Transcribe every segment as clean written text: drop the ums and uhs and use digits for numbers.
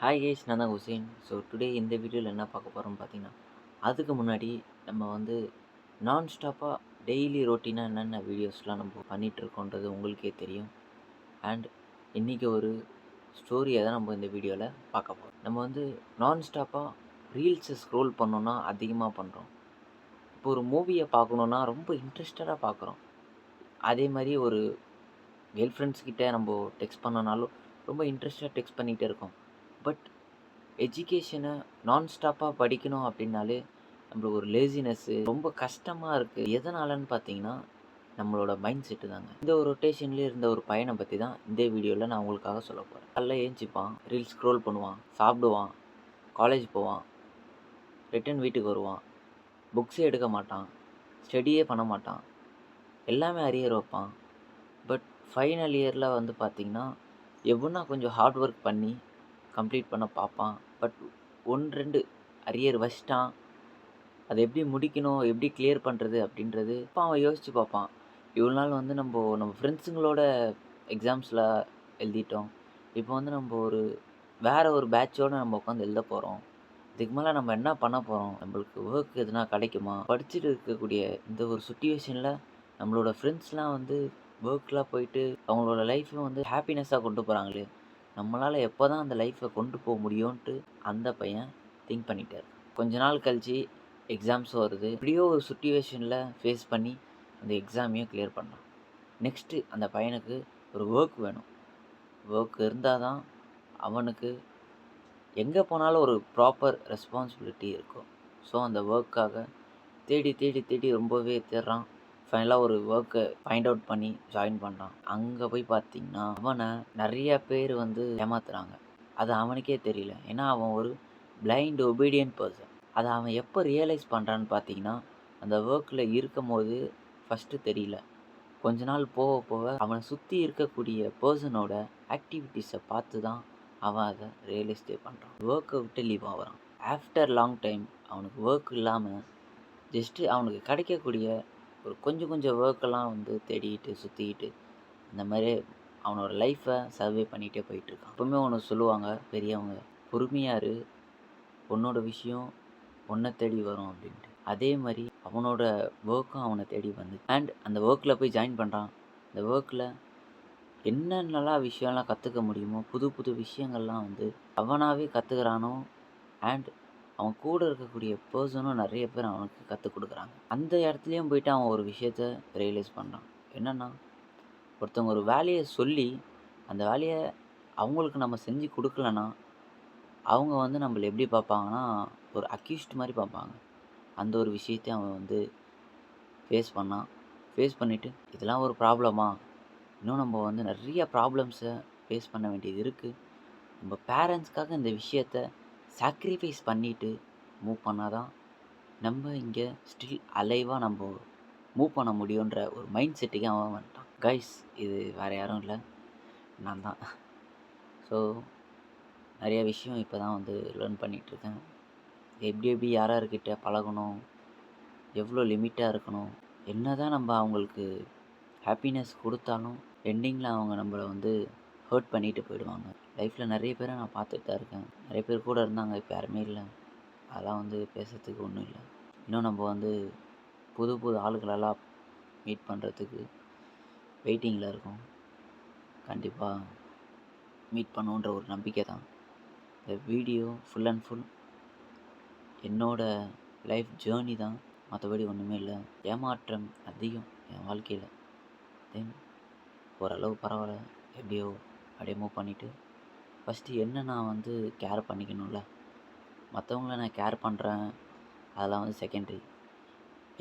Hi guys, நான் தான் Hussein. So today இந்த வீடியோவில் என்ன பார்க்க போகிறோம்னு பார்த்தீங்கன்னா, அதுக்கு முன்னாடி நம்ம வந்து ஸ்டாப்பாக டெய்லி ரொட்டீனாக என்னென்ன வீடியோஸ்லாம் நம்ம பண்ணிகிட்ருக்கோன்றது உங்களுக்கே தெரியும். அண்ட் இன்றைக்கி ஒரு ஸ்டோரியை தான் நம்ம இந்த வீடியோவில் பார்க்க போகிறோம். நம்ம வந்து ஸ்டாப்பாக ரீல்ஸை ஸ்க்ரோல் பண்ணோன்னா அதிகமாக பண்ணுறோம். இப்போ ஒரு மூவியை பார்க்கணுன்னா ரொம்ப இன்ட்ரெஸ்டடாக பார்க்குறோம். அதே மாதிரி ஒரு கேர்ள் ஃப்ரெண்ட்ஸ் கிட்ட நம்ம டெக்ஸ்ட் பண்ணனாலும் ரொம்ப இன்ட்ரெஸ்டாக டெக்ஸ்ட் பண்ணிகிட்டே இருக்கோம். பட் எஜுகேஷனை ஸ்டாப்பாக படிக்கணும் அப்படின்னாலே நம்மளுக்கு ஒரு லேசினஸ்ஸு ரொம்ப கஷ்டமாக இருக்குது. எதனாலன்னு பார்த்தீங்கன்னா, நம்மளோட மைண்ட் செட்டு தாங்க. இந்த ஒரு ரொட்டேஷன்லேயே இருந்த ஒரு பையனை பற்றி தான் இந்த வீடியோவில் நான் உங்களுக்காக சொல்ல போகிறேன். காலைல ஏஞ்சிப்பான், ரீல்ஸ் ஸ்க்ரோல் பண்ணுவான், சாப்பிடுவான், காலேஜ் போவான், ரிட்டன் வீட்டுக்கு வருவான், புக்ஸே எடுக்க மாட்டான், ஸ்டடியே பண்ண மாட்டான், எல்லாமே அரியர் வைப்பான். பட் ஃபைனல் இயரில் வந்து பார்த்திங்கன்னா, எப்படின்னா கொஞ்சம் ஹார்ட் ஒர்க் பண்ணி கம்ப்ளீட் பண்ண பார்ப்பான். பட் 1, 2 அரியர் வச்சிட்டான். அதை எப்படி முடிக்கணும், எப்படி கிளியர் பண்ணுறது அப்படின்றது இப்போ அவன் யோசித்து பார்ப்பான். இவ்வளோ நாள் வந்து நம்ம ஃப்ரெண்ட்ஸுங்களோட எக்ஸாம்ஸில் எழுதிட்டோம். இப்போ வந்து நம்ம வேறு ஒரு பேட்சோடு நம்ம உட்காந்து எழுத போகிறோம். இதுக்கு மேலே நம்ம என்ன பண்ண போகிறோம்? நம்மளுக்கு ஒர்க் எதுனா கிடைக்குமா? படிச்சுட்டு இருக்கக்கூடிய இந்த ஒரு சுச்சுவேஷனில் நம்மளோட ஃப்ரெண்ட்ஸ்லாம் வந்து ஒர்க்லாம் போயிட்டு அவங்களோட லைஃப்பை வந்து ஹாப்பினஸ்ஸாக கொண்டு போகிறாங்களே, நம்மளால் எப்போ தான் அந்த லைஃப்பை கொண்டு போக முடியும்ன்ட்டு அந்த பையன் திங்க் பண்ணிட்டார். கொஞ்ச நாள் கழித்து எக்ஸாம்ஸ் வருது. எப்படியோ ஒரு சுச்சுவேஷனில் ஃபேஸ் பண்ணி அந்த எக்ஸாமையும் கிளியர் பண்ணான். நெக்ஸ்ட்டு அந்த பையனுக்கு ஒரு ஒர்க் வேணும். ஒர்க் இருந்தால் தான் அவனுக்கு எங்கே போனாலும் ஒரு ப்ராப்பர் ரெஸ்பான்சிபிலிட்டி இருக்கும். ஸோ அந்த ஒர்க்காக தேடி தேடி தேடி ரொம்பவே தேடுறான். ஃபைனலாக ஒரு ஒர்க்கை ஃபைண்ட் அவுட் பண்ணி ஜாயின் பண்ணுறான். அங்கே போய் பார்த்திங்கன்னா அவனை நிறைய பேர் வந்து ஏமாத்துறாங்க. அது அவனுக்கே தெரியல. ஏன்னா அவன் ஒரு பிளைண்ட் ஒபீடியன்ட் பர்சன். அதை அவன் எப்போ ரியலைஸ் பண்ணுறான்னு பார்த்தீங்கன்னா, அந்த ஒர்க்கில் இருக்கும் போது ஃபஸ்ட்டு தெரியல. கொஞ்ச நாள் போக போக அவனை சுற்றி இருக்கக்கூடிய பர்சனோட ஆக்டிவிட்டீஸை பார்த்து தான் அவன் அதை ரியலைஸ்டே பண்ணுறான். ஒர்க்கை விட்டு லீவ் ஆகிறான். ஆஃப்டர் லாங் டைம் அவனுக்கு ஒர்க் இல்லாமல் ஜஸ்ட்டு அவனுக்கு கிடைக்கக்கூடிய ஒரு கொஞ்சம் கொஞ்சம் ஒர்க்கெல்லாம் வந்து தேடிக்கிட்டு சுற்றிக்கிட்டு இந்த மாதிரி அவனோட லைஃப்பை சர்வே பண்ணிகிட்டே போயிட்டுருக்கான். எப்பவுமே ஒன்று சொல்லுவாங்க பெரியவங்க, பொறுமையாக இரு, உன்னோட விஷயம் உன்னை தேடி வரும் அப்படின்ட்டு. அதே மாதிரி அவனோட ஒர்க்கும் அவனை தேடி வந்து அண்ட் அந்த ஒர்க்கில் போய் ஜாயின் பண்ணுறான். அந்த ஒர்க்கில் என்னென்னலாம் விஷயம்லாம் கற்றுக்க முடியுமோ புது புது விஷயங்கள்லாம் வந்து அவனாகவே கற்றுக்கிறானோ. அண்ட் அவன் கூட இருக்கக்கூடிய பர்சனும் நிறைய பேர் அவனுக்கு கற்றுக் கொடுக்குறாங்க. அந்த இடத்துலையும் போயிட்டு அவன் ஒரு விஷயத்த ரியலைஸ் பண்ணுறான். என்னென்னா, ஒருத்தவங்க ஒரு வேலையை சொல்லி அந்த வேலையை அவங்களுக்கு நம்ம செஞ்சு கொடுக்கலன்னா அவங்க வந்து நம்மளை எப்படி பார்ப்பாங்கன்னா, ஒரு அக்யூஸ்ட் மாதிரி பார்ப்பாங்க. அந்த ஒரு விஷயத்தையும் அவன் வந்து ஃபேஸ் பண்ணான். ஃபேஸ் பண்ணிவிட்டு இதெல்லாம் ஒரு ப்ராப்ளமா? இன்னும் நம்ம வந்து நிறைய ப்ராப்ளம்ஸை ஃபேஸ் பண்ண வேண்டியது இருக்குது. நம்ம பேரண்ட்ஸ்க்காக இந்த விஷயத்த சாக்ரிஃபைஸ் பண்ணிவிட்டு மூவ் பண்ணால் தான் நம்ம இங்கே ஸ்டில் அலைவாக நம்ம மூவ் பண்ண முடியுன்ற ஒரு மைண்ட் செட்டுக்கு அவன் வந்துட்டான். கைஸ், இது வேறு யாரும் இல்லை, நான் தான். ஸோ நிறைய விஷயம் இப்போ தான் வந்து லேர்ன் பண்ணிகிட்ருக்கேன். எப்படி எப்படி யார்கிட்ட பழகணும், எவ்வளோ லிமிட்டாக இருக்கணும், என்ன தான் நம்ம அவங்களுக்கு ஹாப்பினஸ் கொடுத்தாலும் எண்டிங்கில் அவங்க நம்மளை வந்து ஹர்ட் பண்ணிட்டு போயிடுவாங்க. லைஃப்பில் நிறைய பேரை நான் பார்த்துட்டு தான் இருக்கேன். நிறைய பேர் கூட இருந்தாங்க, இப்போ யாருமே இல்லை. அதெல்லாம் வந்து பேசுகிறதுக்கு ஒன்றும் இல்லை. இன்னும் நம்ம வந்து புது புது ஆளுகளெல்லாம் மீட் பண்ணுறதுக்கு வெயிட்டிங்கில் இருக்கோம். கண்டிப்பாக மீட் பண்ணுன்ற ஒரு நம்பிக்கை தான். இந்த வீடியோ ஃபுல் அண்ட் ஃபுல் என்னோடய லைஃப் ஜேர்னி தான், மற்றபடி ஒன்றுமே இல்லை. ஏமாற்றம் அதிகம் என் வாழ்க்கையில். தென் ஓரளவு பரவாயில்ல, எப்படியோ அப்படியே மூவ் பண்ணிவிட்டு ஃபஸ்ட்டு என்ன நான் வந்து கேர் பண்ணிக்கணும்ல. மற்றவங்கள நான் கேர் பண்ணுறேன், அதெல்லாம் வந்து செகண்ட்ரி.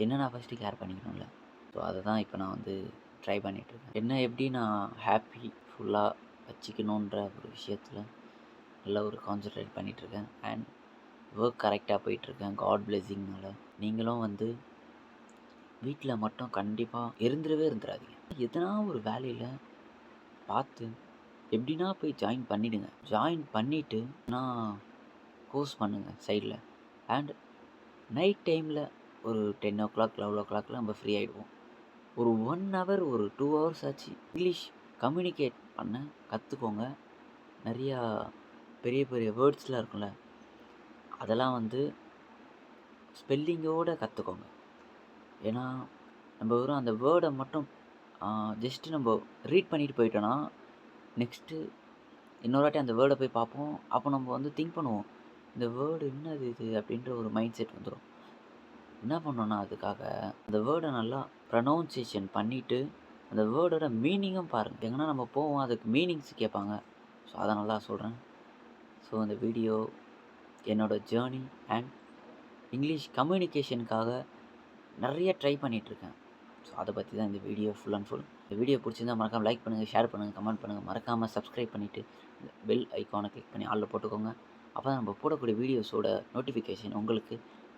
என்ன நான் ஃபஸ்ட்டு கேர் பண்ணிக்கணும்ல. ஸோ அதை தான் இப்போ நான் வந்து ட்ரை பண்ணிகிட்ருக்கேன். என்ன எப்படி நான் ஹாப்பி ஃபுல்லாக வச்சுக்கணுன்ற ஒரு விஷயத்தில் நல்லா ஒரு கான்சன்ட்ரேட் பண்ணிகிட்ருக்கேன். அண்ட் ஒர்க் கரெக்டாக போயிட்டுருக்கேன் காட் பிளெஸ்ஸிங்னால. நீங்களும் வந்து வீட்டில் மட்டும் கண்டிப்பாக இருந்துடாதீங்க. எதனா ஒரு வேலையில் பார்த்து எப்படின்னா போய் ஜாயின் பண்ணிவிடுங்க. ஜாயின் பண்ணிவிட்டு நான் கோர்ஸ் பண்ணுங்கள் சைடில். அண்ட் நைட் டைமில் ஒரு 10 o'clock 11 o'clock நம்ம ஃப்ரீ ஆகிடுவோம். ஒரு 1 hour ஒரு 2 hours ஆச்சு இங்கிலீஷ் கம்யூனிகேட் பண்ண கற்றுக்கோங்க. நிறையா பெரிய பெரிய வேர்ட்ஸ்லாம் இருக்கும்ல, அதெல்லாம் வந்து ஸ்பெல்லிங்கோட கற்றுக்கோங்க. ஏன்னா நம்ம வெறும் அந்த வேர்டை மட்டும் ஜஸ்ட்டு நம்ம ரீட் பண்ணிட்டு போயிட்டோன்னா, நெக்ஸ்ட்டு இன்னொரு வாட்டி அந்த வேர்டை போய் பார்ப்போம். அப்போ நம்ம வந்து திங்க் பண்ணுவோம். இந்த வேர்டு என்னது இது? அப்படின்ற ஒரு மைண்ட் செட் வந்துரும். என்ன பண்ணணும்னா, அதுக்காக அந்த வேர்டை நல்லா ப்ரனவுன்சியேஷன் பண்ணிவிட்டு, அந்த வேர்டோட மீனிங்கும் பாருங்க. எங்கன்னா நம்ம போவோம், அதுக்கு மீனிங்ஸ் கேட்பாங்க. ஸோ அதனால தான் சொல்கிறேன். ஸோ இந்த வீடியோ என்னோட ஜேர்னி அண்ட் இங்கிலீஷ் கம்யூனிகேஷனுக்காக நிறைய ட்ரை பண்ணிகிட்ருக்கேன். ஸோ அதை பற்றி தான் இந்த வீடியோ ஃபுல் அண்ட் ஃபுல். இந்த வீடியோ பிடிச்சிருந்தா மறக்காமல் லைக் பண்ணுங்கள், ஷேர் பண்ணுங்கள், கமெண்ட் பண்ணுங்கள். மறக்காமல் சப்ஸ்கிரைப் பண்ணிவிட்டு பெல் ஐக்கானை கிளிக் பண்ணி ஆல்ல போட்டுக்கோங்க. அப்போ தான் நம்ம போடக்கூடிய வீடியோஸோட நோட்டிஃபிகேஷன் உங்களுக்கு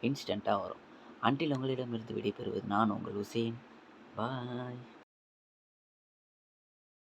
இன்ஸ்டண்ட்டாக வரும். அன்டில் உங்களிடமிருந்து விடைபெறுவது நான் உங்கள் ஹுசேன். பாய்.